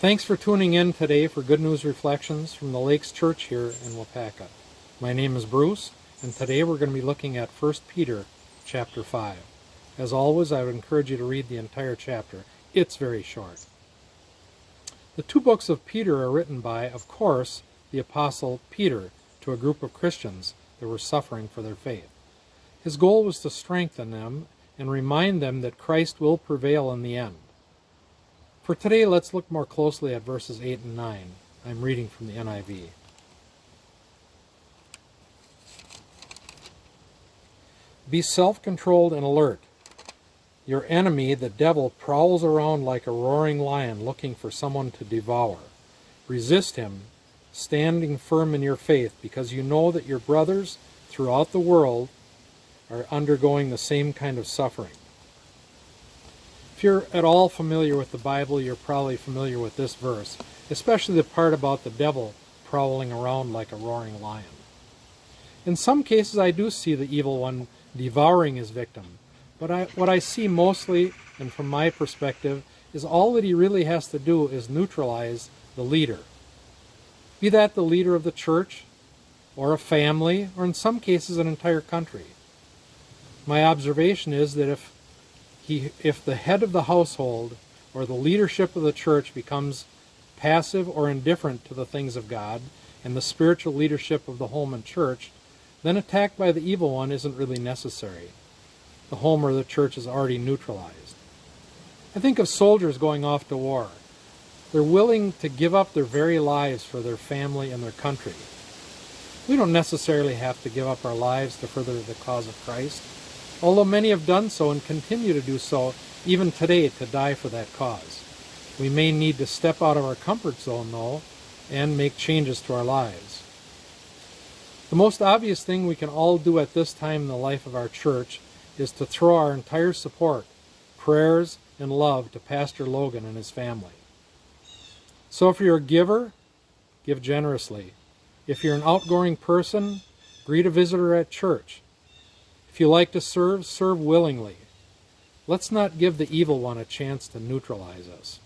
Thanks for tuning in today for Good News Reflections from the Lakes Church here in Waupaca. My name is Bruce, and today we're going to be looking at 1 Peter chapter 5. As always, I would encourage you to read the entire chapter. It's very short. The two books of Peter are written by, of course, the Apostle Peter to a group of Christians that were suffering for their faith. His goal was to strengthen them and remind them that Christ will prevail in the end. For today, let's look more closely at verses 8 and 9. I'm reading from the NIV. Be self-controlled and alert. Your enemy, the devil, prowls around like a roaring lion looking for someone to devour. Resist him, standing firm in your faith, because you know that your brothers throughout the world are undergoing the same kind of suffering. If you're at all familiar with the Bible, you're probably familiar with this verse, especially the part about the devil prowling around like a roaring lion. In some cases, I do see the evil one devouring his victim, but what I see mostly, and from my perspective, is all that he really has to do is neutralize the leader. Be that the leader of the church, or a family, or in some cases an entire country. My observation is that if the head of the household or the leadership of the church becomes passive or indifferent to the things of God and the spiritual leadership of the home and church, then attack by the evil one isn't really necessary. The home or the church is already neutralized. I think of soldiers going off to war. They're willing to give up their very lives for their family and their country. We don't necessarily have to give up our lives to further the cause of Christ, although many have done so and continue to do so even today to die for that cause. We may need to step out of our comfort zone, though, and make changes to our lives. The most obvious thing we can all do at this time in the life of our church is to throw our entire support, prayers, and love to Pastor Logan and his family. So if you're a giver, give generously. If you're an outgoing person, greet a visitor at church. If you like to serve, serve willingly. Let's not give the evil one a chance to neutralize us.